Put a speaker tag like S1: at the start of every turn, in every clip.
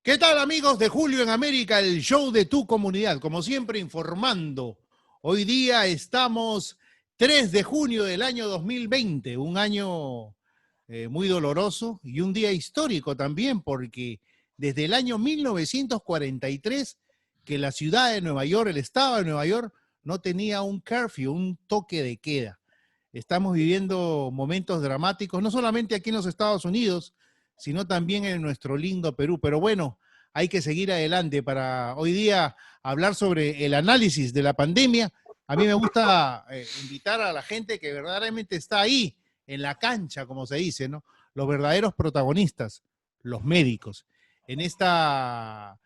S1: ¿Qué tal, amigos de Julio en América, el show de tu comunidad? Como siempre, informando. Hoy día estamos 3 de junio del año 2020, un año muy doloroso y un día histórico también, porque desde el año 1943 que la ciudad de Nueva York, el estado de Nueva York, no tenía un curfew, un toque de queda. Estamos viviendo momentos dramáticos, no solamente aquí en los Estados Unidos, sino también en nuestro lindo Perú. Pero bueno, hay que seguir adelante para hoy día hablar sobre el análisis de la pandemia. A mí me gusta invitar a la gente que verdaderamente está ahí, en la cancha, como se dice, ¿no? Los verdaderos protagonistas, los médicos, en esta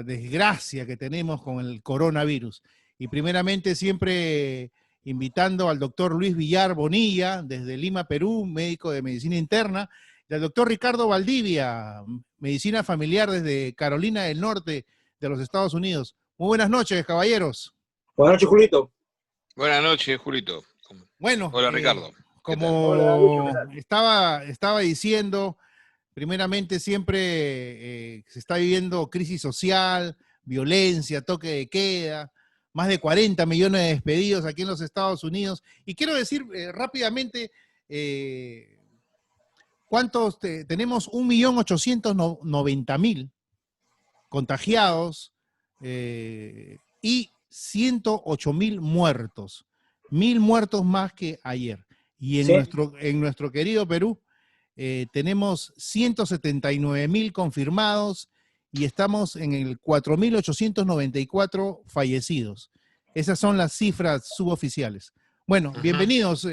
S1: desgracia que tenemos con el coronavirus. Y primeramente siempre invitando al doctor Luis Villar Bonilla, desde Lima, Perú, médico de medicina interna, y al doctor Ricardo Valdivia, medicina familiar desde Carolina del Norte de los Estados Unidos. Muy buenas noches, caballeros.
S2: Buenas noches, Julito.
S3: Buenas noches, Julito.
S1: Bueno,
S3: Hola, Ricardo. ¿Qué tal?
S2: Hola, Lucho, ¿qué
S1: como
S2: tal?
S1: estaba diciendo, primeramente siempre se está viviendo crisis social, violencia, toque de queda, más de 40 millones de despedidos aquí en los Estados Unidos. Y quiero decir rápidamente, ¿cuántos tenemos? 1.890.000 contagiados y 108.000 muertos. 1.000 muertos más que ayer. Y
S2: Sí.
S1: en nuestro querido Perú, tenemos 179.000 confirmados y estamos en el 4.894 fallecidos. Esas son las cifras suboficiales. Bueno, bienvenidos.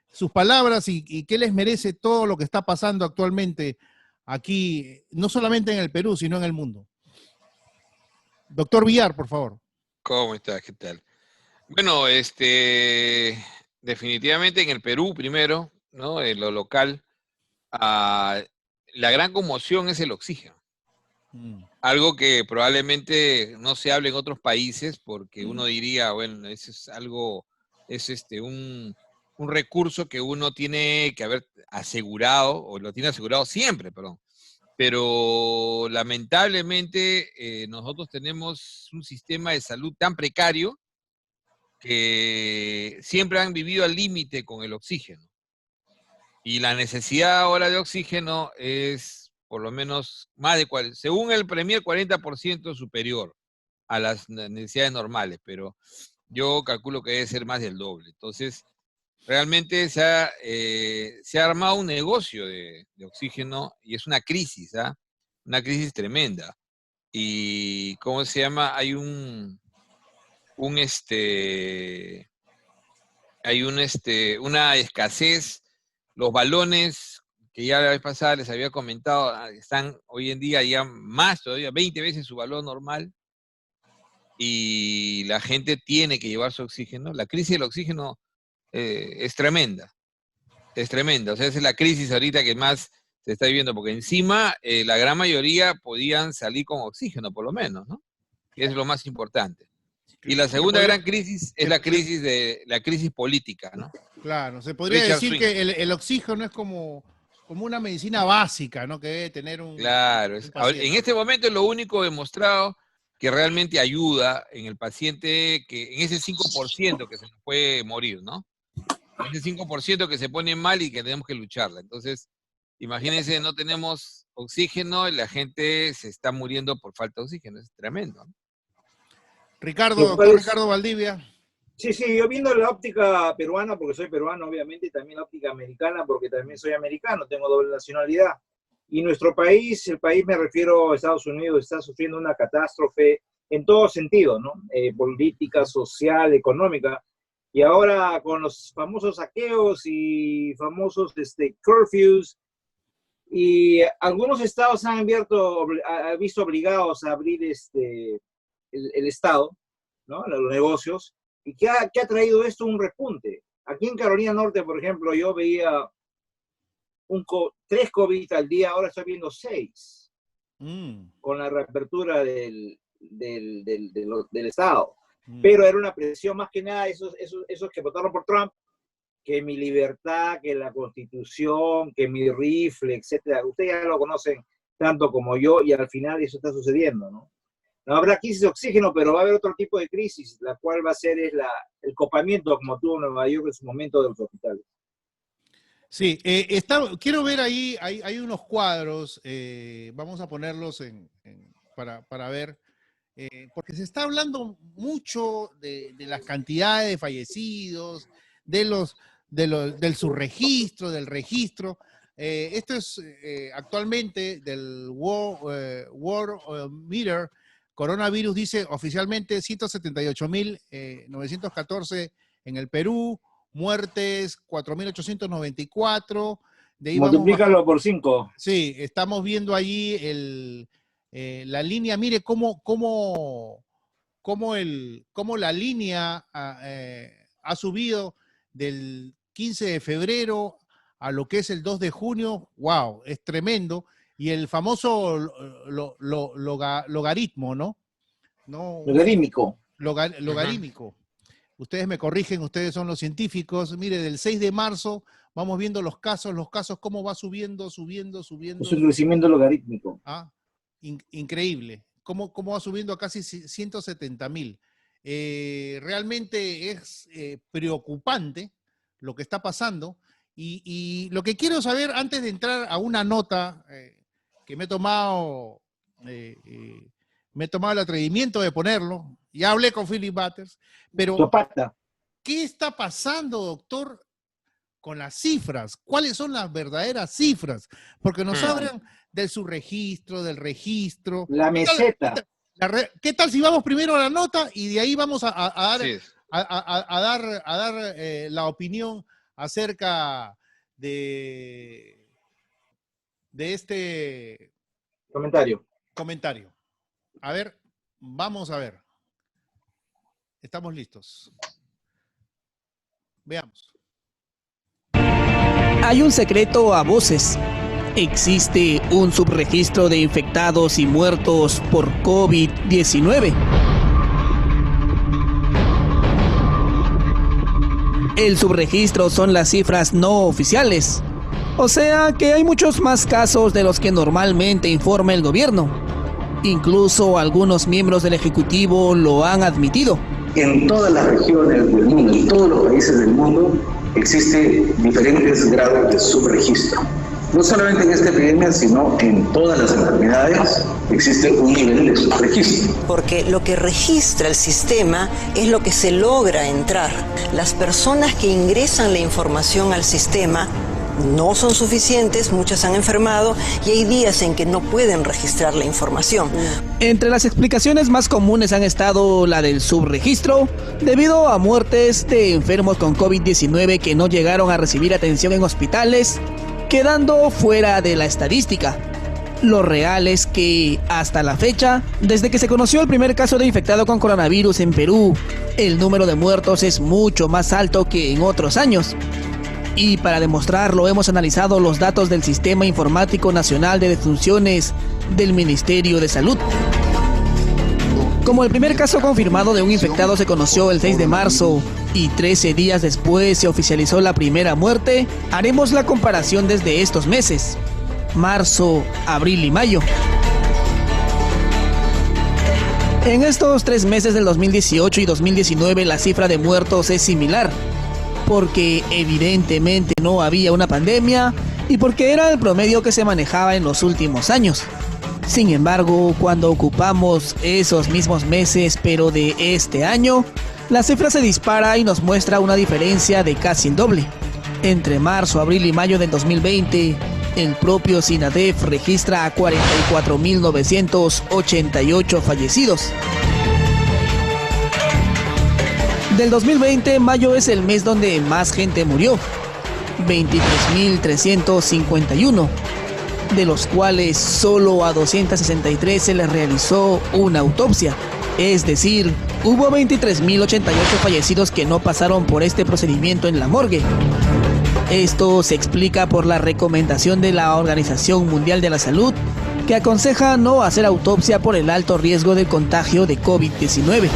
S1: Sus palabras y qué les merece todo lo que está pasando actualmente aquí, no solamente en el Perú, sino en el mundo. Doctor Villar, por favor.
S3: ¿Cómo estás? ¿Qué tal? Bueno, definitivamente en el Perú primero, ¿no? En lo local, la gran conmoción es el oxígeno. Algo que probablemente no se hable en otros países porque uno diría, bueno, eso es algo, es un recurso que uno tiene que haber asegurado, o lo tiene asegurado siempre, perdón. Pero lamentablemente nosotros tenemos un sistema de salud tan precario que siempre han vivido al límite con el oxígeno. Y la necesidad ahora de oxígeno es por lo menos más de, según el Premier, 40% superior a las necesidades normales, pero yo calculo que debe ser más del doble. Entonces, realmente se ha armado un negocio de oxígeno y es una crisis, ¿ah? Una crisis tremenda. Y, ¿cómo se llama? Hay una escasez. Los balones, que ya la vez pasada les había comentado, están hoy en día ya más todavía, 20 veces su valor normal. Y la gente tiene que llevar su oxígeno. La crisis del oxígeno es tremenda. Es tremenda. O sea, esa es la crisis ahorita que más se está viviendo, porque encima la gran mayoría podían salir con oxígeno, por lo menos, ¿no? Que es lo más importante. Y la segunda gran crisis es la crisis política, ¿no?
S1: Claro, se podría
S3: Richard
S1: decir
S3: Swing.
S1: que el oxígeno es como una medicina básica, ¿no? Que debe tener un
S3: Claro.
S1: paciente.
S3: En este momento es lo único demostrado que realmente ayuda en el paciente, en ese 5% que se nos puede morir, ¿no? Ese 5% que se pone mal y que tenemos que lucharla. Entonces, imagínense, no tenemos oxígeno y la gente se está muriendo por falta de oxígeno. Es tremendo, ¿no?
S1: Ricardo, doctor Ricardo Valdivia.
S2: Sí, yo viendo la óptica peruana, porque soy peruano obviamente, y también la óptica americana, porque también soy americano, tengo doble nacionalidad. Y nuestro país, el país me refiero a Estados Unidos, está sufriendo una catástrofe en todo sentido, ¿no? Política, social, económica. Y ahora con los famosos saqueos y famosos curfews, y algunos estados se han visto obligados a abrir el Estado, ¿no? Los negocios. ¿Y qué ha traído esto? Un repunte. Aquí en Carolina Norte, por ejemplo, yo veía 3 COVID al día, ahora estoy viendo 6, con la reapertura del Estado. Pero era una presión más que nada, esos que votaron por Trump, que mi libertad, que la Constitución, que mi rifle, etcétera. Ustedes ya lo conocen, tanto como yo, y al final eso está sucediendo, ¿no? No habrá crisis de oxígeno, pero va a haber otro tipo de crisis, la cual va a ser el copamiento, como tuvo Nueva York en su momento, de los hospitales.
S1: Sí, quiero ver ahí, hay unos cuadros, vamos a ponerlos para ver, porque se está hablando mucho de las cantidades de fallecidos, del subregistro, del registro. Esto es actualmente del World Meter. Coronavirus dice oficialmente 178.914 en el Perú, muertes 4.894.
S2: Multiplícalo por 5.
S1: Sí, estamos viendo allí la línea. Mire cómo la línea ha subido del 15 de febrero a lo que es el 2 de junio. ¡Wow! Es tremendo. Y el famoso logaritmo, ¿no?
S2: Logarítmico.
S1: Logarítmico. Ustedes me corrigen, ustedes son los científicos. Mire, del 6 de marzo vamos viendo los casos, cómo va subiendo.
S2: Es un crecimiento logarítmico.
S1: Increíble. Cómo va subiendo a casi 170.000. Realmente es preocupante lo que está pasando. Y lo que quiero saber, antes de entrar a una nota que me he tomado el atrevimiento de ponerlo, ya hablé con Philip Butters, pero ¿qué está pasando, doctor, con las cifras? ¿Cuáles son las verdaderas cifras? Porque nos hablan del subregistro, del registro.
S2: La meseta.
S1: ¿Qué tal si vamos primero a la nota y de ahí vamos a dar la opinión acerca de este comentario? A ver, vamos a ver. Estamos listos. Veamos.
S4: Hay un secreto a voces. Existe un subregistro de infectados y muertos por COVID-19. El subregistro son las cifras no oficiales. O sea que hay muchos más casos de los que normalmente informa el gobierno. Incluso algunos miembros del Ejecutivo lo han admitido.
S5: En todas las regiones del mundo, en todos los países del mundo, existen diferentes grados de subregistro. No solamente en esta epidemia, sino en todas las enfermedades existe un nivel de subregistro.
S6: Porque lo que registra el sistema es lo que se logra entrar. Las personas que ingresan la información al sistema no son suficientes, muchas han enfermado y hay días en que no pueden registrar la información.
S4: Entre las explicaciones más comunes han estado la del subregistro, debido a muertes de enfermos con COVID-19 que no llegaron a recibir atención en hospitales, quedando fuera de la estadística. Lo real es que, hasta la fecha, desde que se conoció el primer caso de infectado con coronavirus en Perú, el número de muertos es mucho más alto que en otros años. Y para demostrarlo hemos analizado los datos del Sistema Informático Nacional de Defunciones del Ministerio de Salud. Como el primer caso confirmado de un infectado se conoció el 6 de marzo y 13 días después se oficializó la primera muerte, haremos la comparación desde estos meses, marzo, abril y mayo. En estos 3 meses del 2018 y 2019 la cifra de muertos es similar, porque evidentemente no había una pandemia y porque era el promedio que se manejaba en los últimos años. Sin embargo, cuando ocupamos esos mismos meses pero de este año, la cifra se dispara y nos muestra una diferencia de casi el doble. Entre marzo, abril y mayo del 2020, el propio SINADEF registra a 44.988 fallecidos. Del 2020, mayo es el mes donde más gente murió, 23.351, de los cuales solo a 263 se les realizó una autopsia. Es decir, hubo 23.088 fallecidos que no pasaron por este procedimiento en la morgue. Esto se explica por la recomendación de la Organización Mundial de la Salud, que aconseja no hacer autopsia por el alto riesgo de contagio de COVID-19.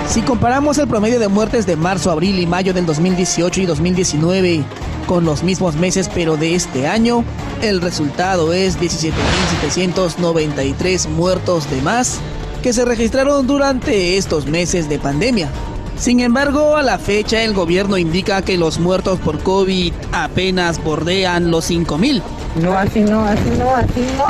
S4: Si comparamos el promedio de muertes de marzo, abril y mayo del 2018 y 2019, Con los mismos meses pero de este año, el resultado es 17.793 muertos de más que se registraron durante estos meses de pandemia. Sin embargo, a la fecha el gobierno indica que los muertos por COVID apenas bordean los 5.000.
S7: No, así no, así no, así no.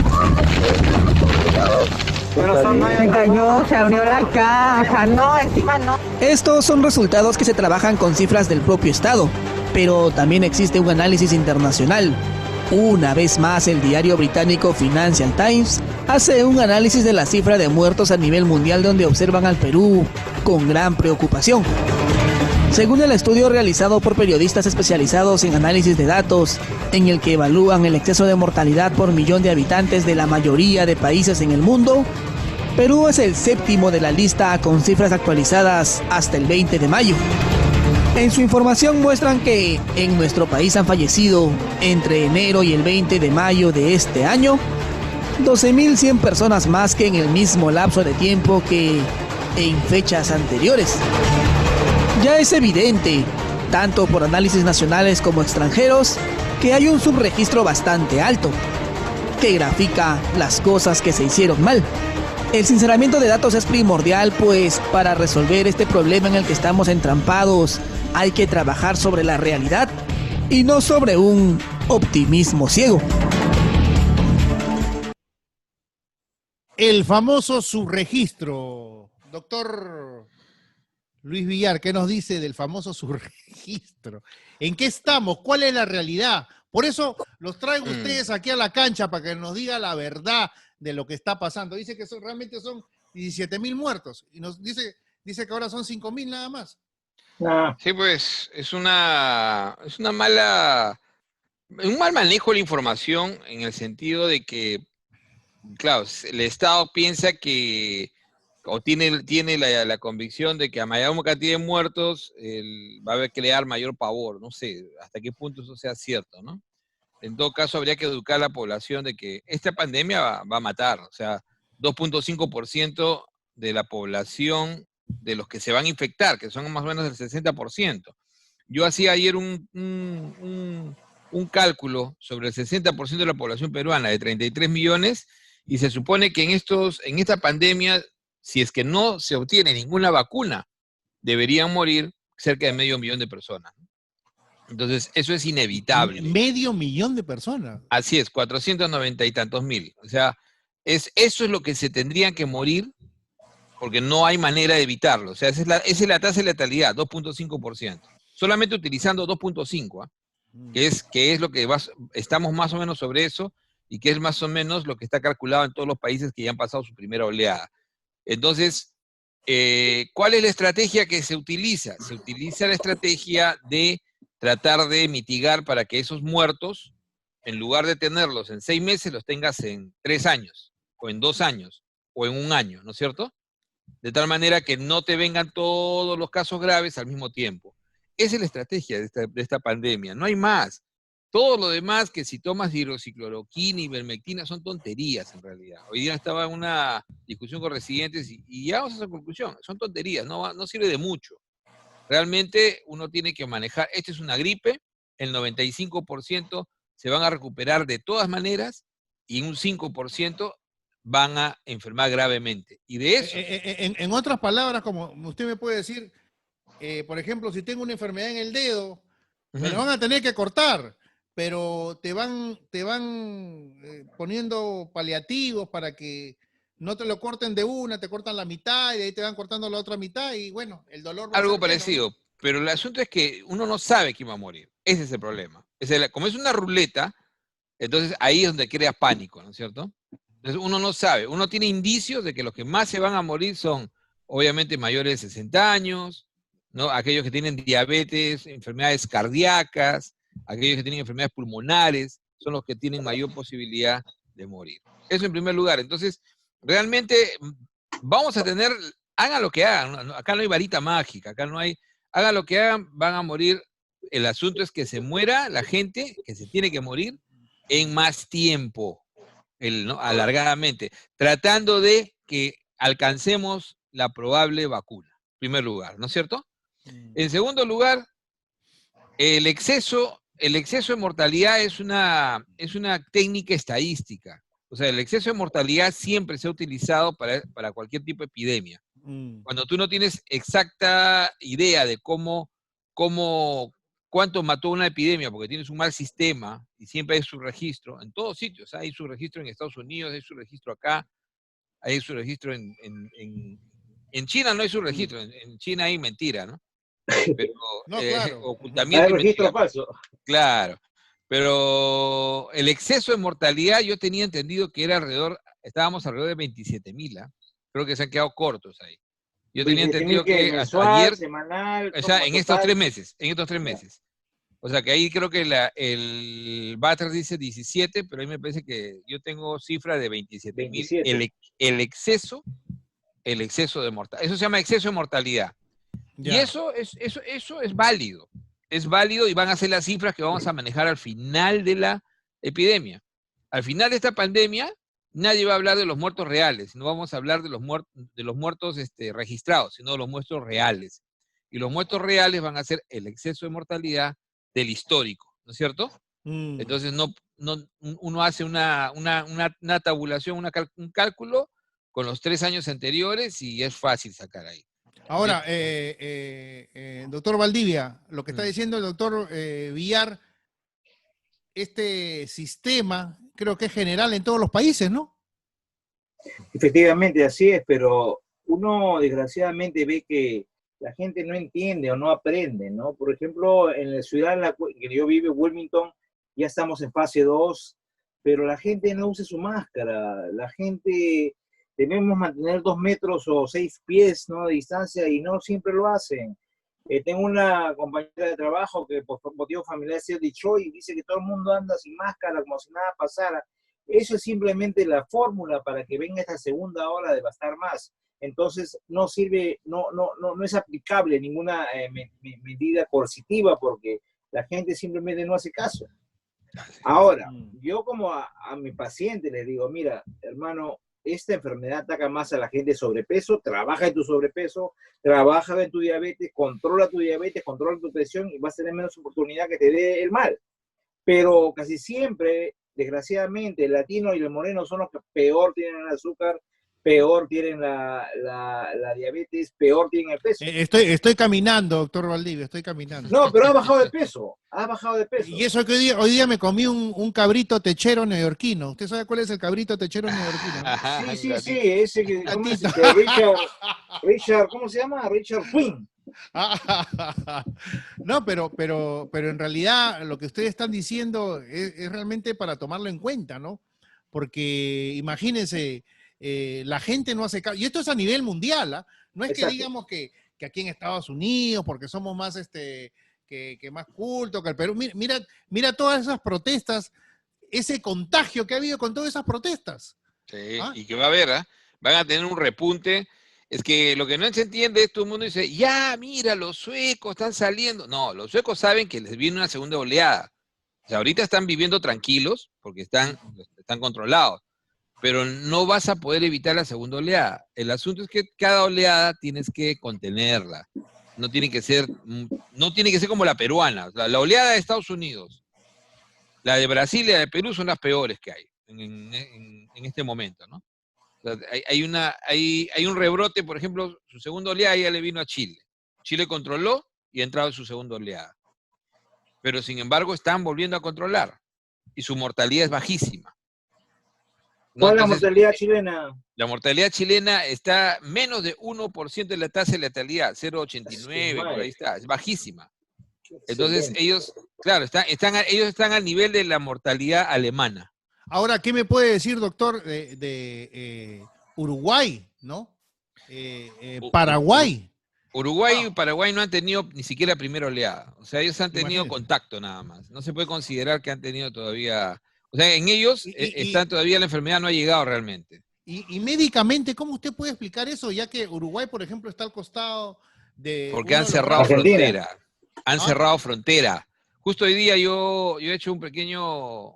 S7: Se cayó, se abrió la caja, no, encima no.
S4: Estos son resultados que se trabajan con cifras del propio Estado, pero también existe un análisis internacional. Una vez más, el diario británico Financial Times hace un análisis de la cifra de muertos a nivel mundial donde observan al Perú con gran preocupación. Según el estudio realizado por periodistas especializados en análisis de datos, en el que evalúan el exceso de mortalidad por millón de habitantes de la mayoría de países en el mundo, Perú es el séptimo de la lista con cifras actualizadas hasta el 20 de mayo. En su información muestran que en nuestro país han fallecido entre enero y el 20 de mayo de este año 12.100 personas más que en el mismo lapso de tiempo que en fechas anteriores. Ya es evidente, tanto por análisis nacionales como extranjeros, que hay un subregistro bastante alto, que grafica las cosas que se hicieron mal. El sinceramiento de datos es primordial, pues para resolver este problema en el que estamos entrampados, hay que trabajar sobre la realidad y no sobre un optimismo ciego.
S1: El famoso subregistro. Doctor Luis Villar, ¿qué nos dice del famoso subregistro? ¿En qué estamos? ¿Cuál es la realidad? Por eso los traigo ustedes aquí a la cancha para que nos diga la verdad de lo que está pasando. Dice que realmente son 17.000 muertos y nos dice que ahora son 5.000 nada más.
S3: Sí, pues es un mal manejo de la información en el sentido de que, claro, el Estado piensa que, o tiene la convicción de que a mayor cantidad de muertos va a crear mayor pavor. No sé hasta qué punto eso sea cierto, ¿no? En todo caso, habría que educar a la población de que esta pandemia va a matar. O sea, 2.5% de la población de los que se van a infectar, que son más o menos el 60%. Yo hacía ayer un cálculo sobre el 60% de la población peruana, de 33 millones, y se supone que en esta pandemia, si es que no se obtiene ninguna vacuna, deberían morir cerca de 500.000 de personas. Entonces, eso es inevitable.
S1: 500.000 de personas.
S3: Así es, 490 y tantos mil. O sea, eso es lo que se tendrían que morir, porque no hay manera de evitarlo. O sea, esa es la tasa de letalidad, 2.5%. Solamente utilizando 2.5, que es lo que estamos más o menos sobre eso, y que es más o menos lo que está calculado en todos los países que ya han pasado su primera oleada. Entonces, ¿cuál es la estrategia que se utiliza? Se utiliza la estrategia de tratar de mitigar para que esos muertos, en lugar de tenerlos en 6 meses, los tengas en 3 años, o en 2 años, o en 1 año, ¿no es cierto? De tal manera que no te vengan todos los casos graves al mismo tiempo. Esa es la estrategia de esta pandemia, no hay más. Todo lo demás, que si tomas hidroxicloroquina y ivermectina, son tonterías en realidad. Hoy día estaba en una discusión con residentes y llegamos a esa conclusión, son tonterías, no sirve de mucho. Realmente uno tiene que manejar, esta es una gripe, el 95% se van a recuperar de todas maneras y un 5% van a enfermar gravemente. Y de eso...
S1: En otras palabras, como usted me puede decir, por ejemplo, si tengo una enfermedad en el dedo, me lo van a tener que cortar, pero te van poniendo paliativos para que no te lo corten de una, te cortan la mitad y de ahí te van cortando la otra mitad y bueno, el dolor va a ser
S3: algo parecido, ¿no? Pero el asunto es que uno no sabe quién va a morir. Ese es el problema. Como es una ruleta, entonces ahí es donde crea pánico, ¿no es cierto? Entonces uno no sabe, uno tiene indicios de que los que más se van a morir son obviamente mayores de 60 años, ¿no? Aquellos que tienen diabetes, enfermedades cardíacas, aquellos que tienen enfermedades pulmonares, son los que tienen mayor posibilidad de morir. Eso en primer lugar. Entonces, realmente vamos a tener, hagan lo que hagan, acá no hay varita mágica, acá no hay, hagan lo que hagan, van a morir. El asunto es que se muera la gente que se tiene que morir en más tiempo, ¿no? Alargadamente, tratando de que alcancemos la probable vacuna, en primer lugar, ¿no es cierto? En segundo lugar, el exceso el exceso de mortalidad es una técnica estadística. O sea, el exceso de mortalidad siempre se ha utilizado para cualquier tipo de epidemia. Cuando tú no tienes exacta idea de cuánto mató una epidemia, porque tienes un mal sistema, y siempre hay su registro, en todos sitios, hay su registro en Estados Unidos, hay su registro acá, hay su registro en China no hay su registro, en China hay mentira, ¿no? Pero,
S1: no, claro.
S3: Ocultamiento
S2: hay registro falso.
S3: Claro, pero el exceso de mortalidad yo tenía entendido que era estábamos alrededor de 27,000, ¿eh? Creo que se han quedado cortos ahí. Yo tenía entendido que hasta
S2: mensual,
S3: ayer,
S2: semanal,
S3: o sea, en estos 3 meses,
S2: Ya.
S3: O sea, que ahí creo que el Batter dice 17, pero ahí me parece que yo tengo cifra de 27,000.
S2: 27.
S3: El exceso de mortalidad. Eso se llama exceso de mortalidad.
S1: Ya.
S3: Y eso es válido. Es válido y van a ser las cifras que vamos a manejar al final de la epidemia. Al final de esta pandemia, nadie va a hablar de los muertos reales, no vamos a hablar de los muertos registrados, sino de los muertos reales. Y los muertos reales van a ser el exceso de mortalidad del histórico, ¿no es cierto? Entonces uno hace una tabulación, un cálculo con los 3 años anteriores y es fácil sacar ahí.
S1: Ahora, doctor Valdivia, lo que está diciendo el doctor Villar, este sistema creo que es general en todos los países, ¿no?
S2: Efectivamente, así es, pero uno desgraciadamente ve que la gente no entiende o no aprende, ¿no? Por ejemplo, en la ciudad en la que yo vivo, Wilmington, ya estamos en fase 2, pero la gente no usa su máscara, la gente debemos mantener 2 metros o 6 pies, ¿no?, de distancia y no siempre lo hacen. Tengo una compañera de trabajo que por motivo familiar es de Detroit y dice que todo el mundo anda sin máscara como si nada pasara. Eso es simplemente la fórmula para que venga esta segunda ola de bastar más. Entonces no sirve, no es aplicable ninguna medida coercitiva porque la gente simplemente no hace caso. Ahora, yo como a mi paciente le digo, mira, hermano, esta enfermedad ataca más a la gente de sobrepeso, trabaja en tu sobrepeso, trabaja en tu diabetes, controla tu presión y vas a tener menos oportunidad que te dé el mal. Pero casi siempre, desgraciadamente, el latino y el moreno son los que peor tienen el azúcar, peor tienen la diabetes, peor tienen el peso.
S1: Estoy caminando, doctor Valdivia, estoy caminando.
S2: No, pero ha bajado de peso,
S1: Y eso que hoy día me comí un cabrito techero neoyorquino. ¿Usted sabe cuál es el cabrito techero neoyorquino?
S2: Sí, ese que, ¿cómo es? Richard, ¿cómo se llama? Richard Quinn.
S1: No, pero en realidad lo que ustedes están diciendo es realmente para tomarlo en cuenta, ¿no? Porque imagínense, la gente no hace caso, y esto es a nivel mundial, ¿eh? No es
S2: Exacto.
S1: que digamos que aquí en Estados Unidos, porque somos más que más culto que el Perú. Mira todas esas protestas, ese contagio que ha habido con todas esas protestas.
S3: Sí, y que va a haber, van a tener un repunte. Es que lo que no se entiende es todo el mundo dice, ya, mira, los suecos están saliendo. No, los suecos saben que les viene una segunda oleada. O sea, ahorita están viviendo tranquilos porque están controlados, pero no vas a poder evitar la segunda oleada. El asunto es que cada oleada tienes que contenerla. No tiene que ser como la peruana. O sea, la oleada de Estados Unidos, la de Brasil y la de Perú son las peores que hay en este momento, ¿no? O sea, hay un rebrote, por ejemplo, su segunda oleada ya le vino a Chile. Chile controló y ha entrado en su segunda oleada. Pero sin embargo están volviendo a controlar y su mortalidad es bajísima.
S2: ¿Cuál es la mortalidad chilena?
S3: La mortalidad chilena está menos de 1% de la tasa de letalidad, 0,89, por ahí está, es bajísima. Entonces ellos, claro, ellos están al nivel de la mortalidad alemana.
S1: Ahora, ¿qué me puede decir, doctor, de Uruguay, ¿no? Paraguay.
S3: Uruguay y Paraguay no han tenido ni siquiera primera oleada. O sea, ellos han tenido contacto nada más. No se puede considerar que han tenido todavía... O sea, en ellos todavía la enfermedad no ha llegado realmente.
S1: Y médicamente, ¿cómo usted puede explicar eso? Ya que Uruguay, por ejemplo, está al costado de...
S3: Porque han cerrado frontera. Han cerrado frontera. Justo hoy día yo he hecho un pequeño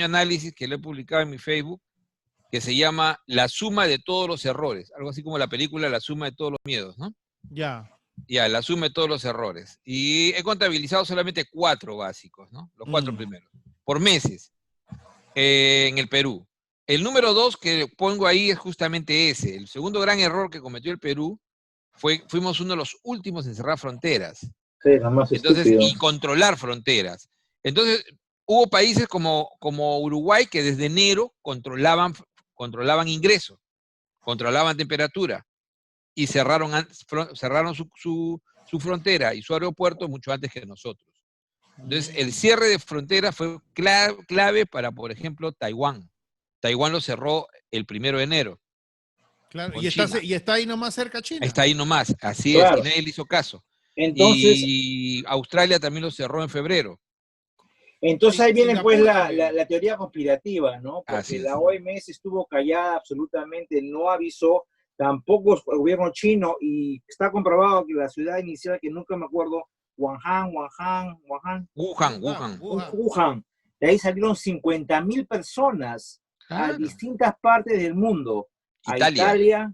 S3: análisis que lo he publicado en mi Facebook, que se llama La suma de todos los errores. Algo así como la película La suma de todos los miedos, ¿no?
S1: Ya.
S3: Ya, él asume todos los errores. Y he contabilizado solamente 4 básicos, ¿no? Los 4 primeros. Por meses. En el Perú. El número 2 que pongo ahí es justamente ese. El segundo gran error que cometió el Perú fuimos uno de los últimos en cerrar fronteras.
S2: Sí, lo más
S3: Entonces,
S2: estúpido.
S3: y controlar fronteras. Entonces, hubo países como Uruguay que desde enero controlaban ingresos, controlaban temperatura y cerraron su frontera y su aeropuerto mucho antes que nosotros. Entonces, el cierre de fronteras fue clave para, por ejemplo, Taiwán. Taiwán lo cerró el 1 de enero.
S1: Claro,
S3: con
S1: y
S3: China.
S1: está ahí nomás cerca China.
S3: Está ahí nomás, así
S2: Claro.
S3: es, y nadie le hizo caso.
S2: Entonces,
S3: Y Australia también lo cerró en febrero.
S2: Entonces ahí viene pues
S1: Singapur
S2: la teoría conspirativa, ¿no?
S3: Así
S2: Porque
S3: es.
S2: la OMS estuvo callada absolutamente, no avisó, tampoco el gobierno chino, y está comprobado que la ciudad inicial, que nunca me acuerdo, Wuhan, de ahí salieron 50.000 personas a
S3: Claro.
S2: distintas partes del mundo, a
S3: Italia.
S2: Italia,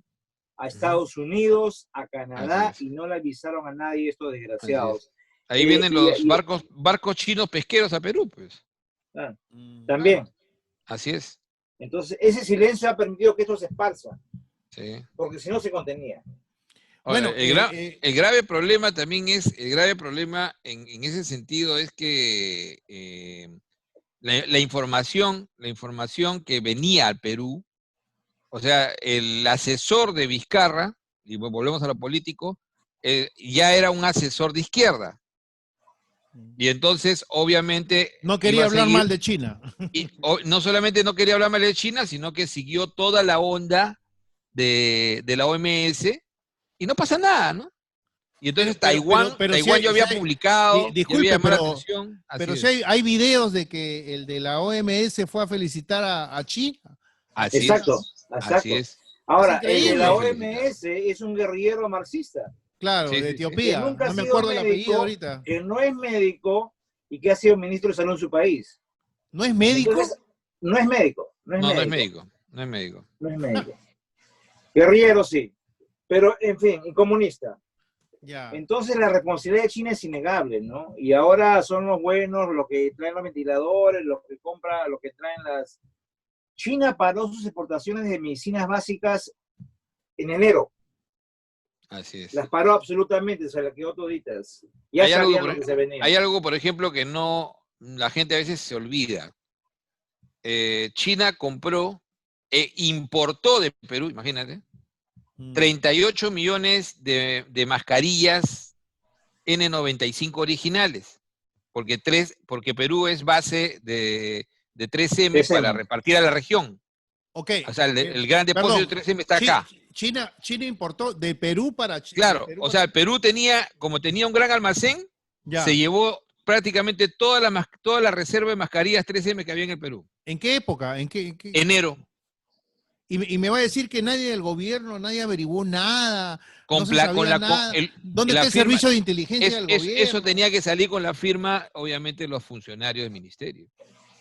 S2: a Estados Unidos, a Canadá,
S3: Así es.
S2: y no le avisaron a nadie estos
S3: Así es.
S2: desgraciados.
S3: Ahí vienen los
S2: y-
S3: barcos chinos pesqueros a Perú, pues.
S2: Ah, también.
S3: Así es.
S2: Entonces, ese silencio ha permitido que esto se esparza,
S3: Sí.
S2: porque si no se contenía.
S1: Bueno,
S3: el grave problema también es, el grave problema en ese sentido es que la información que venía al Perú, o sea, el asesor de Vizcarra, y volvemos a lo político, ya era un asesor de izquierda. Y entonces, obviamente...
S1: No quería hablar mal de China.
S3: Y no solamente no quería hablar mal de China, sino que siguió toda la onda de la OMS y no pasa nada, ¿no? Y entonces Taiwán yo había publicado,
S1: disculpe,
S3: yo había llamado la
S1: pero,
S3: atención.
S1: pero si hay videos de que el de la OMS fue a felicitar a China.
S2: Exacto.
S3: Así es.
S2: Ahora,
S1: Es
S2: el de
S1: increíble.
S2: la OMS es un guerrillero marxista.
S1: Claro,
S3: Sí,
S1: de
S3: sí,
S1: Etiopía.
S2: Que nunca
S1: No
S2: ha
S1: me
S2: sido
S1: acuerdo el apellido
S2: médico,
S1: ahorita.
S2: que no es médico y que ha sido ministro de salud en su país.
S1: ¿No es médico?
S2: Entonces, no es médico.
S3: No es médico.
S2: No es médico. Guerrillero sí, pero en fin, y comunista.
S1: Ya.
S2: Entonces la responsabilidad de China es innegable, ¿no? Y ahora son los buenos, los que traen los ventiladores, los que compran, los que traen las... China paró sus exportaciones de medicinas básicas en enero.
S3: Así es.
S2: Las paró absolutamente, se las quedó toditas. Ya
S3: Hay
S2: sabían
S3: algo,
S2: lo que se venía.
S3: hay algo, por ejemplo, que no la gente a veces se olvida. China compró, importó de Perú, imagínate, 38 millones de mascarillas N95 originales, porque Perú es base de 3M
S2: 3M.
S3: para repartir a la región.
S1: Ok.
S3: O sea, el gran depósito de 3M está acá.
S1: China importó de Perú para China.
S3: Claro, o sea, Perú como tenía un gran almacén,
S1: ya.
S3: Se llevó prácticamente toda la reserva de mascarillas 3M que había en el Perú.
S1: ¿En qué época? ¿En qué?
S3: Enero.
S1: Y me va a decir que nadie del gobierno, nadie averiguó nada. ¿Dónde está el servicio de inteligencia del gobierno?
S3: Eso tenía que salir con la firma, obviamente, los funcionarios del ministerio,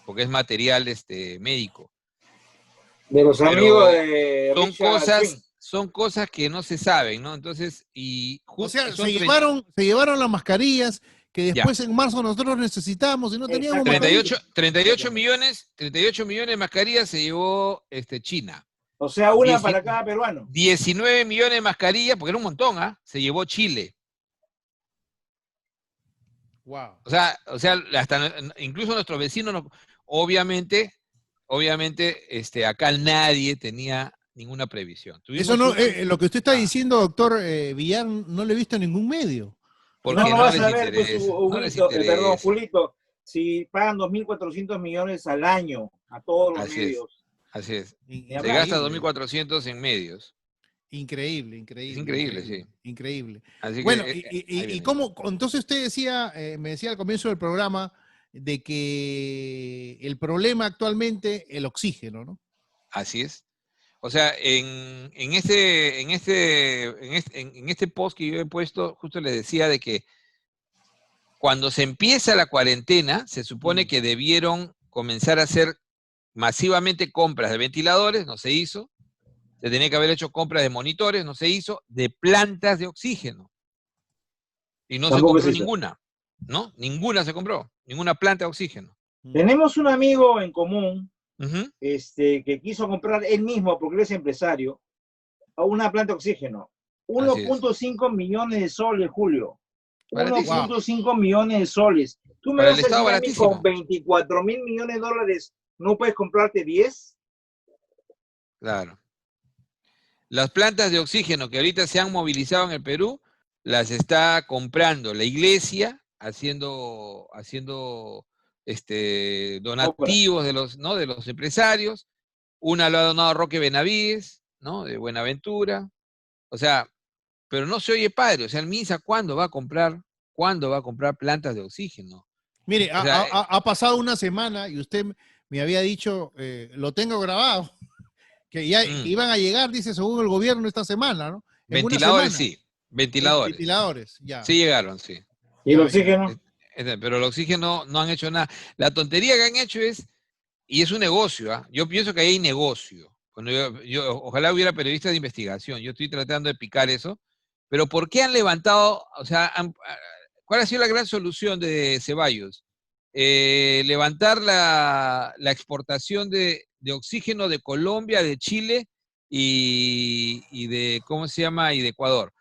S3: porque es material médico.
S2: De los amigos de
S3: son cosas que no se saben, ¿no? Entonces,
S1: o sea, se llevaron las mascarillas que después en marzo nosotros necesitamos y no teníamos
S3: 38 millones de mascarillas se llevó China.
S2: O sea, una para cada peruano.
S3: 19 millones de mascarillas, porque era un montón, se llevó Chile.
S1: Wow.
S3: O sea, hasta incluso nuestros vecinos, obviamente, acá nadie tenía ninguna previsión.
S1: Eso no, lo que usted está diciendo, doctor Villar, no lo he visto en ningún medio.
S3: Porque
S2: no
S3: no
S2: les interesa. Perdón, Julito, si pagan 2.400 millones al año a todos los medios.
S3: Así es. Se gasta 2.400 en medios.
S1: Increíble.
S3: Es increíble, sí.
S1: Increíble.
S3: Así
S1: bueno,
S3: que,
S1: y cómo, entonces usted decía, me decía al comienzo del programa, de que el problema actualmente, el oxígeno, ¿no?
S3: Así es. O sea, en este post que yo he puesto, justo les decía de que cuando se empieza la cuarentena, se supone que debieron comenzar a hacer masivamente compras de ventiladores, no se hizo. Se tenía que haber hecho compras de monitores, no se hizo. De plantas de oxígeno. Y no se
S2: Tampoco
S3: compró
S2: es eso.
S3: ninguna, ¿no? Ninguna se compró, ninguna planta de oxígeno.
S2: Tenemos un amigo en común
S3: Ujú.
S2: que quiso comprar él mismo, porque él es empresario, a una planta de oxígeno.
S3: Así es.
S2: 1.5 millones de soles, Julio.
S3: Baratísimo.
S2: 1.5 millones de soles. ¿Tú me
S3: Para el
S2: vas a
S3: Estado,
S2: decir a mí con
S3: baratísimo.
S2: 24.000 millones de dólares no puedes comprarte 10?
S3: Claro. Las plantas de oxígeno que ahorita se han movilizado en el Perú, las está comprando la iglesia, haciendo donativos de los empresarios. Una lo ha donado Roque Benavides, ¿no? De Buenaventura. O sea, pero no se oye padre. O sea, el MINSA, ¿cuándo va a comprar plantas de oxígeno?
S1: Mire,
S3: O sea,
S1: ha pasado una semana y usted me había dicho, lo tengo grabado, que ya que iban a llegar, dice, según el gobierno esta semana, ¿no? En una
S3: ventiladores
S1: semana.
S3: sí, ventiladores.
S1: Ventiladores, ya.
S3: Sí llegaron, sí.
S2: ¿Y el oxígeno?
S3: Pero el oxígeno no han hecho nada. La tontería que han hecho y es un negocio, ¿ah? Yo pienso que ahí hay negocio. Ojalá hubiera periodistas de investigación. Yo estoy tratando de picar eso. Pero ¿por qué han levantado, o sea, cuál ha sido la gran solución de Ceballos? Levantar la exportación de oxígeno de Colombia, de Chile y de, ¿cómo se llama? Y de Ecuador.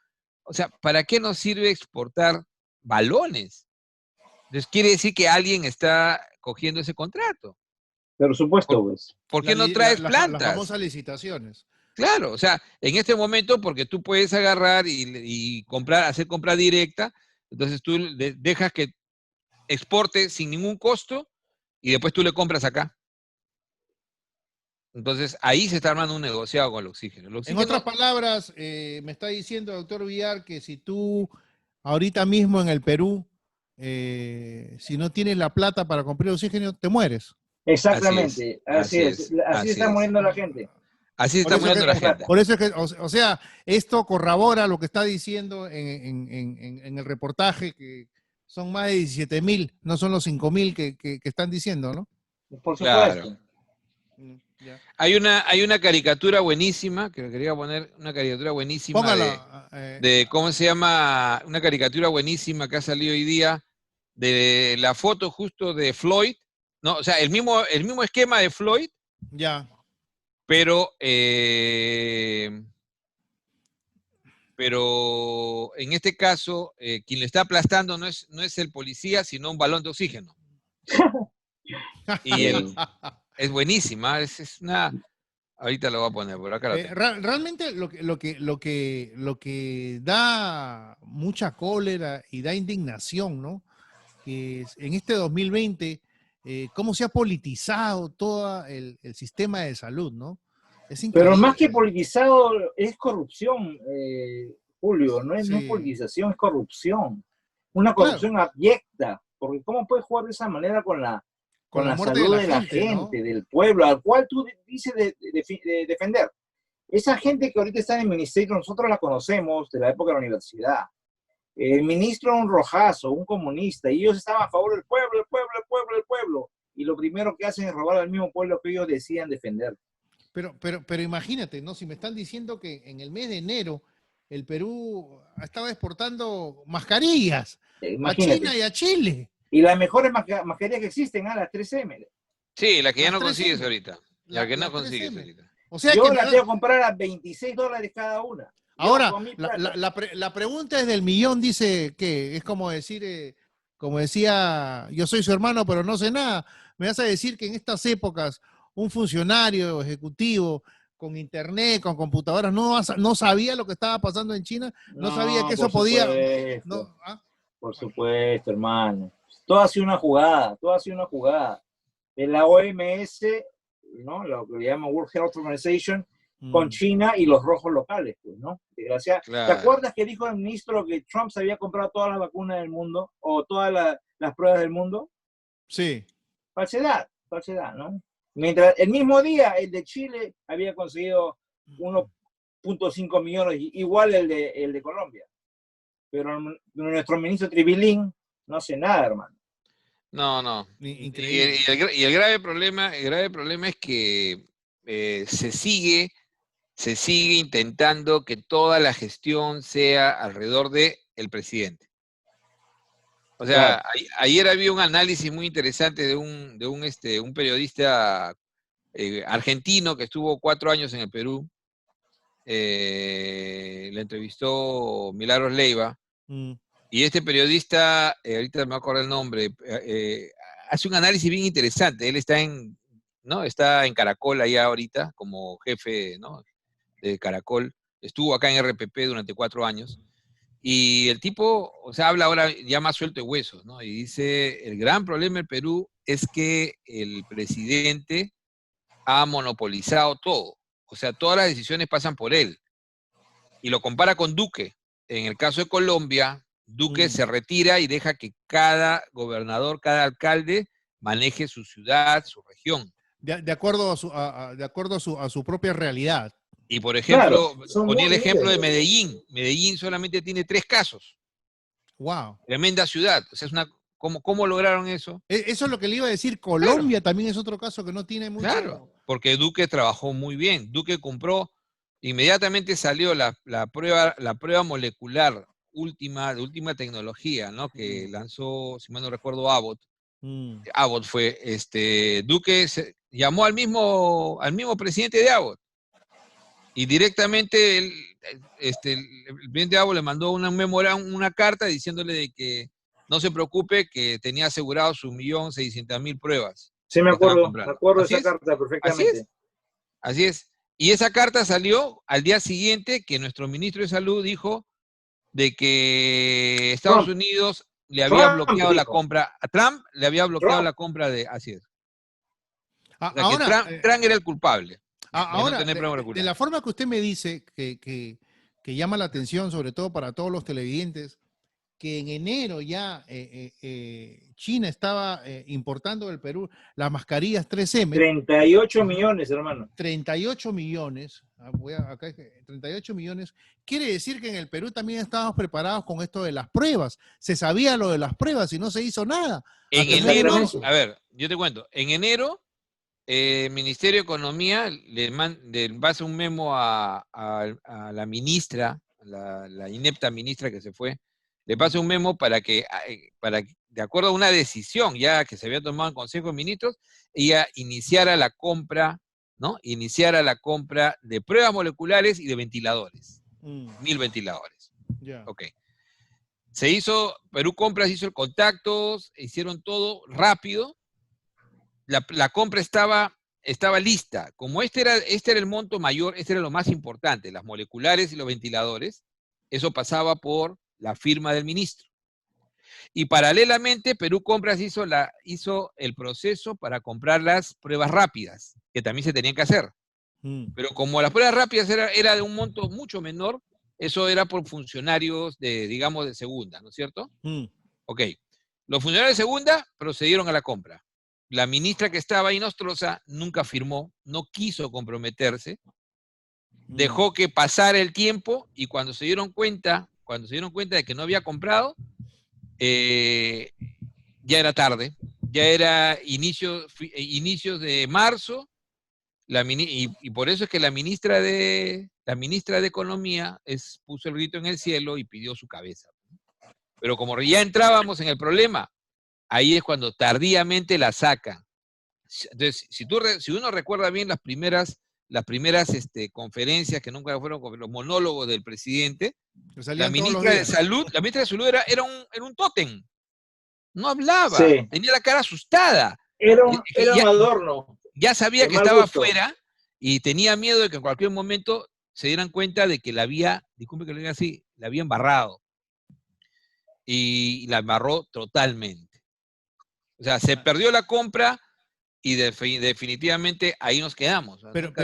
S3: O sea, ¿para qué nos sirve exportar balones? Entonces quiere decir que alguien está cogiendo ese contrato.
S2: Por supuesto, pues.
S3: ¿Por qué no traes
S1: Las
S3: plantas?
S1: famosas licitaciones.
S3: Claro, o sea, en este momento, porque tú puedes agarrar y comprar, hacer compra directa, entonces tú dejas que exporte sin ningún costo y después tú le compras acá. Entonces ahí se está armando un negociado con el oxígeno.
S1: En otras palabras, me está diciendo el doctor Villar que si tú ahorita mismo en el Perú, si no tienes la plata para comprar oxígeno, te mueres.
S2: Exactamente, así es. Así está muriendo la gente.
S3: Así está muriendo la gente.
S1: Por eso es que, o sea, esto corrobora lo que está diciendo en el reportaje, que son más de 17.000, no son los 5.000 que están diciendo, ¿no?
S2: Por supuesto.
S3: Claro. Hay una caricatura buenísima, que quería poner una caricatura buenísima.
S1: Póngala,
S3: de ¿cómo se llama? Una caricatura buenísima que ha salido hoy día de la foto justo de Floyd, ¿no? O sea, el mismo esquema de Floyd.
S1: Ya.
S3: Pero en este caso, quien le está aplastando no es el policía, sino un balón de oxígeno. Y es buenísima, es una... Ahorita lo voy a poner, por acá.
S1: Realmente lo que da mucha cólera y da indignación, ¿no? Que en este 2020, cómo se ha politizado todo el sistema de salud, ¿no? Es increíble.
S2: Pero más que politizado, es corrupción, Julio, no es politización, es corrupción. Una corrupción abyecta, porque ¿cómo puedes jugar de esa manera con la salud de la gente, ¿no? Del pueblo, al cual tú dices de defender? Esa gente que ahorita está en el ministerio, nosotros la conocemos de la época de la universidad. El ministro era un rojazo, un comunista, y ellos estaban a favor del pueblo, el pueblo. Y lo primero que hacen es robar al mismo pueblo que ellos decían defender.
S1: Pero imagínate, ¿no? Si me están diciendo que en el mes de enero el Perú estaba exportando mascarillas a China y a Chile.
S2: Y las mejores mascarillas que existen, las 3M.
S3: Sí, la que ya no consigues ahorita. La que no consigues ahorita.
S2: O sea, yo la tengo que comprar a $26 cada una.
S1: Ahora, la pregunta es del millón, dice que es como decir, como decía, yo soy su hermano, pero no sé nada. Me vas a decir que en estas épocas un funcionario ejecutivo con internet, con computadoras, no sabía lo que estaba pasando en China, no sabía que eso podía...
S2: Por supuesto, hermano. Todo ha sido una jugada, En la OMS, ¿no? Lo que le llaman World Health Organization, con China y los rojos locales, pues, ¿no? Desgraciado. Claro. ¿Te acuerdas que dijo el ministro que Trump se había comprado todas las vacunas del mundo o todas las pruebas del mundo?
S1: Sí.
S2: Falsedad, ¿no? Mientras el mismo día el de Chile había conseguido 1.5 millones, igual el de Colombia. Pero nuestro ministro Tribilín no hace nada, hermano.
S3: No.
S1: Increíble.
S3: Y el grave problema es que se sigue intentando que toda la gestión sea alrededor del presidente. O sea, ayer había un análisis muy interesante de un periodista argentino que estuvo 4 años en el Perú. Le entrevistó Milagros Leiva. Y este periodista, ahorita me acuerdo el nombre, hace un análisis bien interesante. Él está en Caracol allá ahorita, como jefe, ¿no?, de Caracol. Estuvo acá en RPP durante 4 años. Y el tipo, o sea, habla ahora ya más suelto de huesos, ¿no? Y dice, el gran problema del Perú es que el presidente ha monopolizado todo. O sea, todas las decisiones pasan por él. Y lo compara con Duque. En el caso de Colombia, Duque se retira y deja que cada gobernador, cada alcalde maneje su ciudad, su región.
S1: De acuerdo a su propia realidad.
S3: Y por ejemplo,
S2: claro,
S3: ponía el ejemplo de Medellín. Medellín solamente tiene 3 casos.
S1: Wow.
S3: Tremenda ciudad. O sea, ¿cómo lograron eso?
S1: Eso es lo que le iba a decir. Colombia también es otro caso que no tiene mucho.
S3: Claro, porque Duque trabajó muy bien. Duque compró, inmediatamente salió la prueba molecular de última tecnología, ¿no? Que lanzó, si mal no recuerdo, Abbott. Abbott fue, Duque llamó al mismo presidente de Abbott. Y directamente el presidente Abbott le mandó una carta diciéndole de que no se preocupe, que tenía asegurado sus 1.600.000 pruebas.
S2: Sí, me acuerdo de esa carta perfectamente.
S3: Así es. Y esa carta salió al día siguiente que nuestro ministro de Salud dijo de que Estados Unidos le había bloqueado la compra, a Trump le había bloqueado la compra de, así es. O sea, ahora, que Trump era el culpable.
S1: Ahora, de la forma que usted me dice, que llama la atención, sobre todo para todos los televidentes, que en enero ya China estaba importando del Perú las mascarillas 3M.
S2: 38 millones, hermano.
S1: 38 millones. 38 millones. Quiere decir que en el Perú también estábamos preparados con esto de las pruebas. Se sabía lo de las pruebas y no se hizo nada.
S3: En enero, a ver, yo te cuento, en enero, el Ministerio de Economía le pasa un memo a la ministra, la inepta ministra que se fue, le pasa un memo para que, de acuerdo a una decisión ya que se había tomado en Consejo de Ministros, ella iniciara la compra, ¿no? Iniciara la compra de pruebas moleculares y de ventiladores. 1.000 ventiladores.
S1: Yeah.
S3: Ok. Se hizo, Perú Compras hizo el contacto, hicieron todo rápido. La compra estaba lista. Como este era el monto mayor, este era lo más importante, las moleculares y los ventiladores, eso pasaba por la firma del ministro. Y paralelamente, Perú Compras hizo el proceso para comprar las pruebas rápidas, que también se tenían que hacer. Pero como las pruebas rápidas era de un monto mucho menor, eso era por funcionarios digamos, de segunda, ¿no es cierto? Ok. Los funcionarios de segunda procedieron a la compra. La ministra que estaba ahí, Nostroza, nunca firmó, no quiso comprometerse, dejó que pasara el tiempo y cuando se dieron cuenta de que no había comprado, ya era tarde, ya era inicios de marzo, y por eso es que la ministra de Economía puso el grito en el cielo y pidió su cabeza. Pero como ya entrábamos en el problema, ahí es cuando tardíamente la sacan. Entonces, si uno recuerda bien las primeras conferencias que nunca fueron los monólogos del presidente, la ministra de Salud era un tótem. No hablaba, tenía la cara asustada.
S2: Era un adorno.
S3: Ya sabía que estaba afuera y tenía miedo de que en cualquier momento se dieran cuenta de que disculpe que lo diga así, la había embarrado. Y la embarró totalmente. O sea, se perdió la compra y definitivamente ahí nos quedamos.
S1: Pero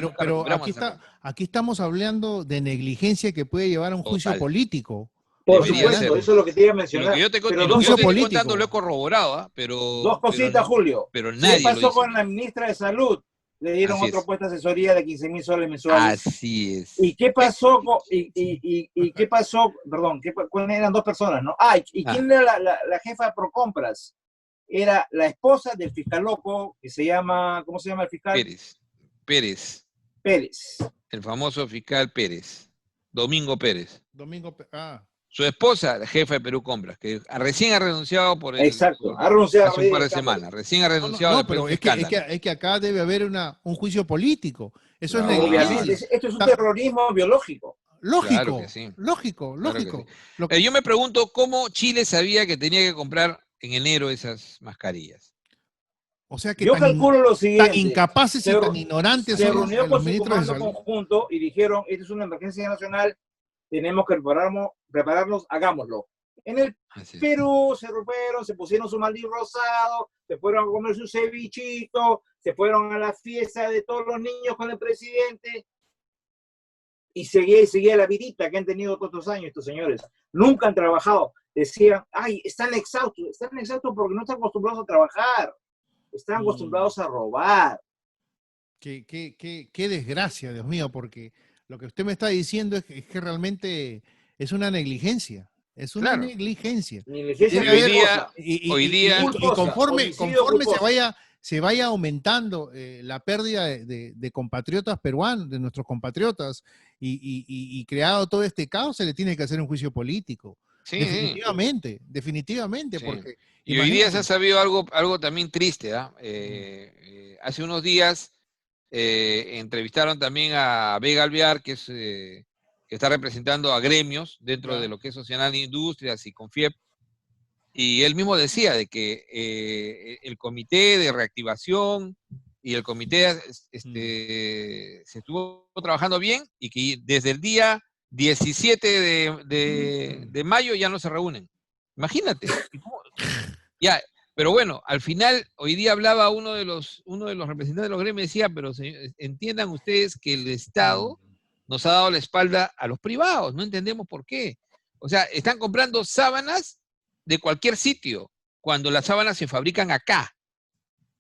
S1: aquí estamos hablando de negligencia que puede llevar a un juicio político.
S2: Por supuesto, eso es lo que te iba a mencionar.
S3: Lo que yo te estoy contando lo he corroborado, pero...
S2: Dos cositas, Julio.
S3: Pero nadie
S2: ¿Qué pasó con la ministra de Salud? Le dieron otra puesta de asesoría de 15.000 soles mensuales.
S3: Así es.
S2: ¿Y qué pasó? ¿Qué pasó? Perdón, eran 2 personas, ¿no? ¿Quién era la jefa de Procompras? Era la esposa del fiscal loco, que se llama, ¿cómo se llama el fiscal?
S3: Pérez.
S2: Pérez.
S3: El famoso fiscal Pérez. Domingo Pérez. Su esposa, la jefa de Perú Compras, que recién ha renunciado
S2: Exacto, ha renunciado
S3: hace un par de semanas, recién ha renunciado después de un escándalo.
S1: Es que acá debe haber un juicio político. Eso es
S3: Claro.
S2: Obviamente,
S1: negligencia.
S2: esto es un terrorismo biológico.
S3: Claro
S1: Lógico,
S3: que sí.
S1: lógico,
S3: Claro que
S1: lógico.
S3: sí. Yo me pregunto cómo Chile sabía que tenía que comprar en enero esas mascarillas.
S1: O sea que
S2: Yo calculo lo
S1: tan
S2: siguiente.
S1: incapaces y tan ignorantes
S2: Se
S1: son
S2: reunió
S1: los
S2: con su
S1: ministros de
S2: comando
S1: salud.
S2: conjunto y dijeron, esta es una emergencia nacional, tenemos que prepararnos, hagámoslo. En el
S3: Así es.
S2: Perú se rompieron, se pusieron su maldito rosado, se fueron a comer su cevichito, se fueron a la fiesta de todos los niños con el presidente y seguía la vidita que han tenido todos estos años estos señores. Nunca han trabajado. Decían, ay, están exhaustos porque no están acostumbrados a trabajar, están acostumbrados a robar.
S1: Qué desgracia, Dios mío, porque lo que usted me está diciendo es que realmente es una negligencia. Es una
S3: Claro.
S1: negligencia.
S2: Negligencia
S1: Debe haber-
S3: culposa,
S1: y
S3: hoy día-
S1: conforme
S2: culposa.
S1: se vaya aumentando la pérdida de compatriotas peruanos, de nuestros compatriotas, y creado todo este caos, se le tiene que hacer un juicio político.
S3: Sí,
S1: Definitivamente,
S3: sí.
S1: porque
S3: Y hoy día se ha
S1: imagínate.
S3: sabido algo también triste. Hace unos días entrevistaron también a Vega Alvear, que está representando a gremios dentro de lo que es Sociedad de Industrias y Confiep, y él mismo decía de que el comité de reactivación y el comité se estuvo trabajando bien y que desde el día 17 de mayo ya no se reúnen. Imagínate. Ya, pero bueno, al final, hoy día hablaba uno de los representantes de los gremios y decía, pero entiendan ustedes que el Estado nos ha dado la espalda a los privados, no entendemos por qué. O sea, están comprando sábanas de cualquier sitio, cuando las sábanas se fabrican acá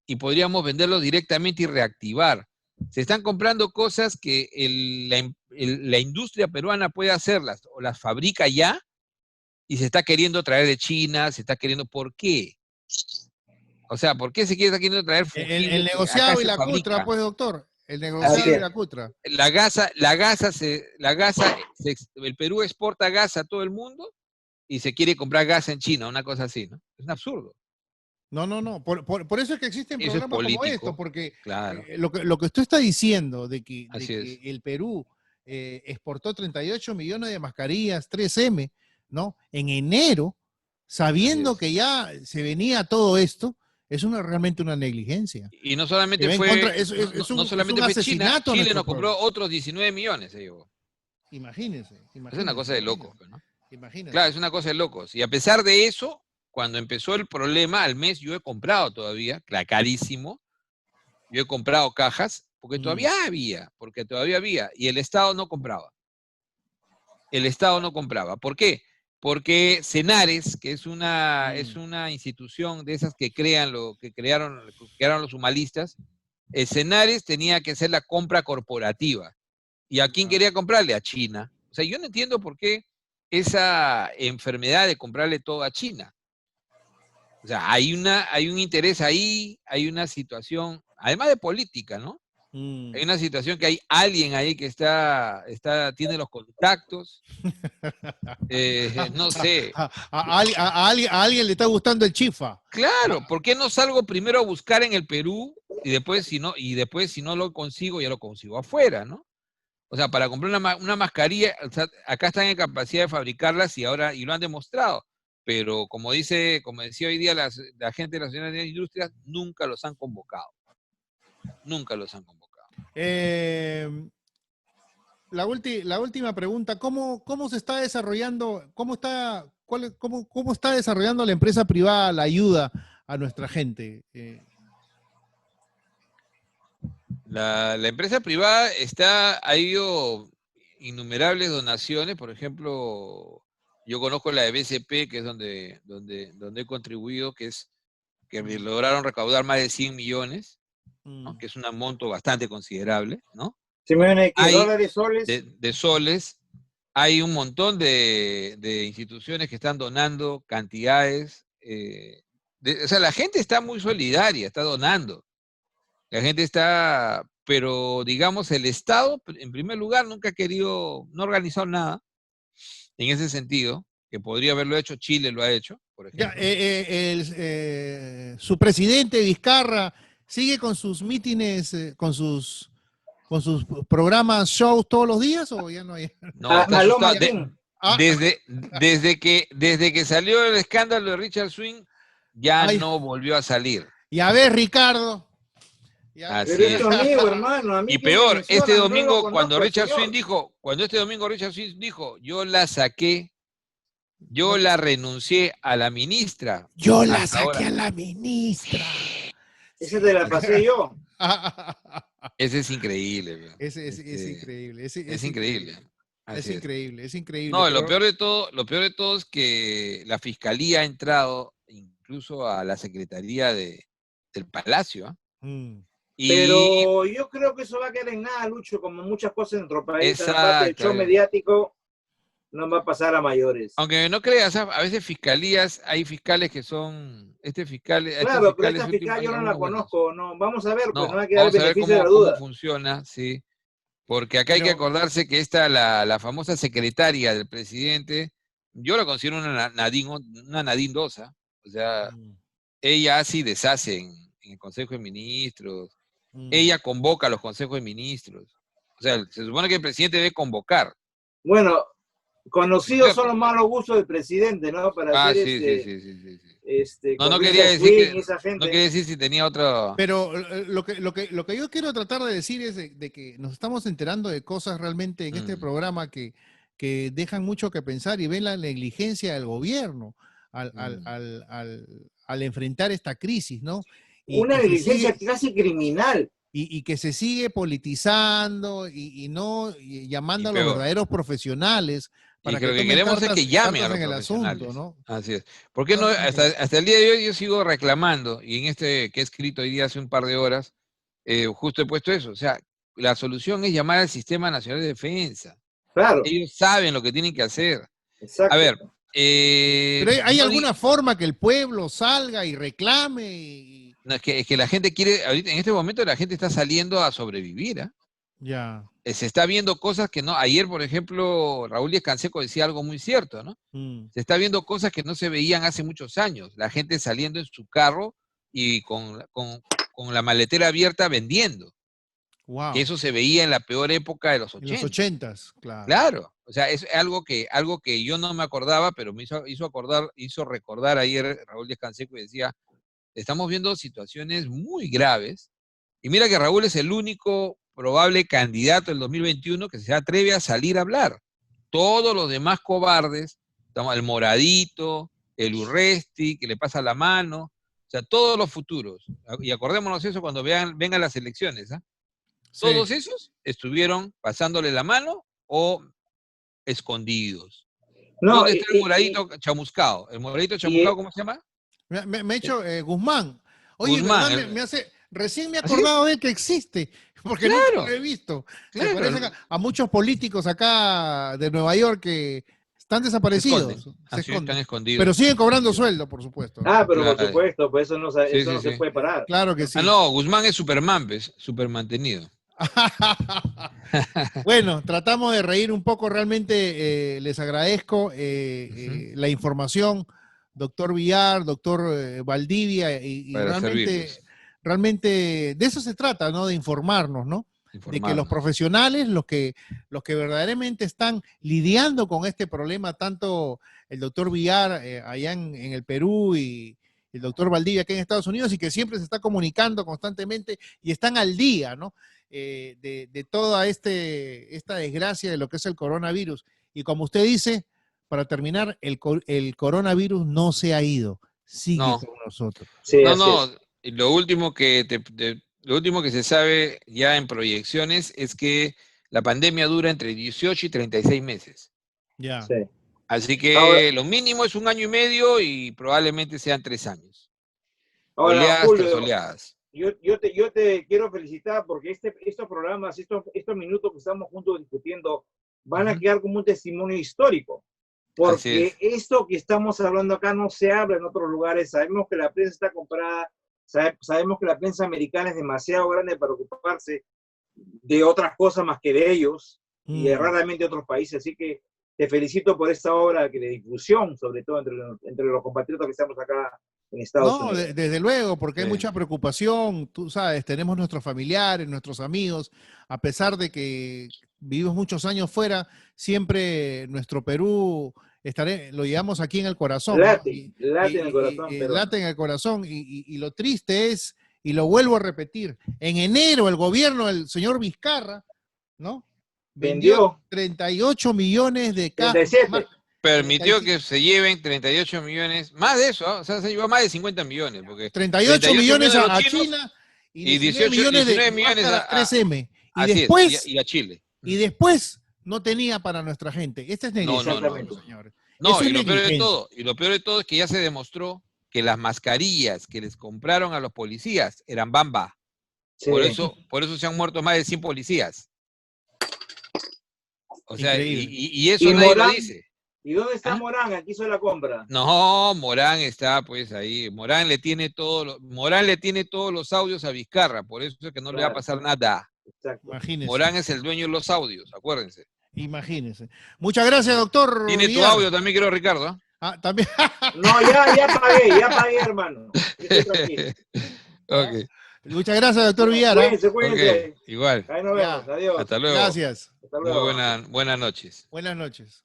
S3: y podríamos venderlos directamente y reactivar. Se están comprando cosas que la industria peruana puede hacerlas, o las fabrica ya, y se está queriendo traer de China, se está queriendo, ¿por qué? O sea, ¿por qué se está queriendo traer fugibles?
S1: El negociado y la cutra, pues, doctor. El negociado y la cutra.
S3: El Perú exporta gas a todo el mundo y se quiere comprar gas en China, una cosa así, ¿no? Es un absurdo.
S1: No. Por eso es que existen
S3: Eso es
S1: programas como
S3: político,
S1: esto, porque
S3: claro.
S1: lo que usted está diciendo de que
S3: Así es.
S1: el Perú exportó 38 millones de mascarillas 3M, ¿no? En enero, sabiendo que ya se venía todo esto, es realmente una negligencia.
S3: Y no solamente
S1: Que va en
S3: fue,
S1: contra- es un asesinato a
S3: Chile
S1: nuestro
S3: nos compró
S1: pueblo.
S3: otros 19 millones, se llevó.
S1: Imagínense.
S3: Es una cosa de locos, ¿no?
S1: Imagínense.
S3: Claro, es una cosa de locos. Y a pesar de eso, cuando empezó el problema, al mes yo he comprado todavía, carísimo, yo he comprado cajas, porque todavía había, y el Estado no compraba. El Estado no compraba. ¿Por qué? Porque Senares, que es una institución de esas que crearon los humalistas, el Senares tenía que hacer la compra corporativa. ¿Y a quién quería comprarle? A China. O sea, yo no entiendo por qué esa enfermedad de comprarle todo a China. O sea, hay un interés ahí, hay una situación, además de política, ¿no? Hay una situación que hay alguien ahí que tiene los contactos. No sé.
S1: A alguien le está gustando el chifa.
S3: Claro, ¿por qué no salgo primero a buscar en el Perú y después si no lo consigo, ya lo consigo afuera, ¿no? O sea, para comprar una mascarilla, o sea, acá están en capacidad de fabricarlas y lo han demostrado. Pero como decía hoy día la gente de la Sociedad de Industrias, nunca los han convocado. Nunca los han convocado.
S1: La última pregunta, ¿cómo se está desarrollando, cómo está desarrollando la empresa privada la ayuda a nuestra gente?
S3: La empresa privada ha ido innumerables donaciones, por ejemplo, yo conozco la de BCP, que es donde he contribuido, que lograron recaudar más de 100 millones, ¿no? Que es un monto bastante considerable, ¿no?
S2: 100 millones de dólares, soles.
S3: De soles. Hay un montón de instituciones que están donando cantidades. O sea, la gente está muy solidaria, está donando. La gente pero digamos, el Estado, en primer lugar, nunca ha querido, no ha organizado nada en ese sentido. que podría haberlo hecho, Chile lo ha hecho, por ejemplo.
S1: Su presidente Vizcarra sigue con sus mítines, con sus programas, shows todos los días, ¿o ya no hay?
S3: No, está asustado.
S1: Ah.
S3: Desde que salió el escándalo de Richard Swing, ya no volvió a salir.
S1: Y a ver, Ricardo.
S3: Así
S2: Pero es
S3: es.
S2: tu amigo, hermano. A mí
S3: Y
S2: que me
S3: peor,
S2: menciona,
S3: este
S2: no lo
S3: domingo,
S2: conozco,
S3: cuando Richard
S2: señor.
S3: Swing dijo, yo la saqué, yo la renuncié a la ministra.
S1: Yo la
S3: Hasta
S1: saqué
S3: ahora.
S1: a la ministra.
S2: Esa te la pasé yo.
S3: Ese es increíble.
S1: Es increíble.
S3: Es increíble. Así
S1: Es increíble.
S3: No,
S1: pero...
S3: lo peor de todo es que la fiscalía ha entrado incluso a la secretaría del Palacio. Y
S2: Pero yo creo que eso va a quedar en nada, Lucho, como muchas cosas en nuestro país. Aparte del show mediático, no va a pasar a mayores.
S3: Aunque no creas, a veces fiscalías, hay fiscales que son,
S2: Claro, pero esta fiscal yo no la conozco, no. Vamos a ver, pues no hay que dar
S3: vamos a ver
S2: beneficio de la duda.
S3: cómo funciona, sí. Porque acá hay que acordarse que la famosa secretaria del presidente, yo la considero una Nadine Dosa, o sea, ella hace y deshace en el Consejo de Ministros, ella convoca a los consejos de ministros, o sea, se supone que el presidente debe convocar.
S2: Bueno, conocidos son los malos gustos del presidente, ¿no? Para hacer
S3: sí. No quería decir si tenía otra...
S1: Pero lo que yo quiero tratar de decir es de que nos estamos enterando de cosas realmente en este programa que dejan mucho que pensar y ven la negligencia del gobierno al enfrentar esta crisis, ¿no?
S2: Una negligencia casi criminal.
S1: Y que se sigue politizando y llamando a los verdaderos profesionales.
S3: Y que lo que queremos es que llame a los profesionales. Asunto, ¿no? Así es. ¿Por qué no? Hasta el día de hoy yo sigo reclamando, y en este que he escrito hoy día hace un par de horas, justo he puesto eso. O sea, la solución es llamar al Sistema Nacional de Defensa.
S2: Claro.
S3: Ellos saben lo que tienen que hacer.
S2: Exacto.
S3: A ver.
S1: ¿Pero hay alguna forma que el pueblo salga y reclame?
S3: No, es que la gente quiere, ahorita en este momento la gente está saliendo a sobrevivir, ¿eh?
S1: Ya.
S3: Se está viendo cosas que no, ayer por ejemplo Raúl Díaz Canseco decía algo muy cierto, ¿no? Se está viendo cosas que no se veían hace muchos años, la gente saliendo en su carro y con la maletera abierta vendiendo.
S1: Wow.
S3: Que eso se veía en la peor época de los 80.
S1: En los 80s, claro.
S3: Claro, o sea, es algo que yo no me acordaba, pero me hizo recordar ayer Raúl Díaz Canseco y decía, estamos viendo situaciones muy graves, y mira que Raúl es el único probable candidato del 2021 que se atreve a salir a hablar. Todos los demás cobardes, el Moradito, el Urresti, que le pasa la mano, o sea, todos los futuros, y acordémonos eso cuando vengan las elecciones, ¿eh? Sí. Todos esos estuvieron pasándole la mano o escondidos. No, ¿dónde está el Moradito chamuscado? ¿El Moradito chamuscado cómo se llama?
S1: Me he hecho Guzmán. Oye,
S3: Guzmán,
S1: recién me he acordado de él que existe, porque nunca lo he visto. Claro. Se parecen a muchos políticos acá de Nueva York que están desaparecidos.
S3: Están escondidos.
S1: Pero siguen cobrando sueldo, por supuesto.
S2: Por supuesto, pues eso no se puede parar.
S1: Claro que sí.
S3: No, Guzmán es Superman, ¿ves? Super mantenido.
S1: Bueno, tratamos de reír un poco, realmente les agradezco la información, doctor Villar, doctor Valdivia, y realmente de eso se trata, ¿no? De informarnos, ¿no? De que los profesionales, los que verdaderamente están lidiando con este problema, tanto el doctor Villar allá en el Perú y el doctor Valdivia aquí en Estados Unidos, y que siempre se está comunicando constantemente y están al día, ¿no? De toda esta desgracia de lo que es el coronavirus. Y como usted dice, para terminar, el coronavirus no se ha ido, sigue con nosotros.
S2: Sí,
S3: lo último que se sabe ya en proyecciones es que la pandemia dura entre 18 y 36 meses.
S1: Ya.
S2: Sí.
S3: Así que ahora, lo mínimo es 1 año y medio y probablemente sean 3 años.
S2: Ahora,
S3: oleadas
S2: Julio,
S3: tras oleadas.
S2: Yo te quiero felicitar porque estos programas, estos minutos que estamos juntos discutiendo, van a quedar como un testimonio histórico. Porque esto que estamos hablando acá no se habla en otros lugares. Sabemos que la prensa está comprada, sabemos que la prensa americana es demasiado grande para ocuparse de otras cosas más que de ellos y de raramente de otros países. Así que te felicito por esta obra de difusión, sobre todo entre los compatriotas que estamos acá en Estados Unidos.
S1: Desde luego, porque hay
S3: Sí.
S1: mucha preocupación, tú sabes, tenemos nuestros familiares, nuestros amigos, a pesar de que vivimos muchos años fuera, siempre nuestro Perú lo llevamos aquí en el corazón.
S2: Late
S1: ¿no?
S2: en el corazón. Pero
S1: Late en el corazón, y lo triste es, y lo vuelvo a repetir, en enero el gobierno del señor Vizcarra, ¿no? Vendió 38 millones de cajas.
S2: 37.
S3: Permitió que se lleven 38 millones, más de eso, ¿ah? O sea, se llevó más de 50 millones. Porque
S1: 38 millones
S3: a los
S1: a
S3: chinos
S1: China
S3: y
S1: 19 millones
S3: 19
S1: de
S3: millones
S1: máscaras
S3: a
S1: 3M. Y
S3: así
S1: después,
S3: es, y a Chile.
S1: y después no tenía para nuestra gente. Esta es negligencia,
S2: no.
S1: señores.
S3: No,
S1: Eso es
S3: y lo peor de
S1: negligencia.
S3: todo, es que ya se demostró que las mascarillas que les compraron a los policías eran bamba.
S2: Sí.
S3: Por eso se han muerto más de 100 policías. O sea,
S1: Increíble.
S3: y eso
S2: ¿Y
S3: nadie
S2: Morán?
S3: lo dice.
S2: ¿Y dónde está
S3: ¿Ah?
S2: Morán? Aquí hizo la compra.
S3: No, Morán está pues ahí. Morán le tiene todos los audios a Vizcarra, por eso es que no le va a
S2: Claro.
S3: pasar nada.
S2: Exacto.
S1: Imagínese.
S3: Morán es el dueño de los audios, acuérdense.
S1: Imagínese. Muchas gracias, doctor.
S3: Tiene tu
S1: Villar.
S3: audio también, creo, Ricardo. ¿Ah?
S1: Ah, también.
S2: No, ya pagué, hermano. Estoy tranquilo.
S3: Ok,
S1: Muchas gracias, doctor Villar. ¿ah?
S2: Cuídense.
S3: ok, igual.
S2: Ahí nos vemos.
S1: Ya.
S2: Adiós.
S3: Hasta luego.
S1: Gracias.
S2: Hasta
S3: Muy
S2: luego.
S3: buenas noches.
S1: Buenas noches.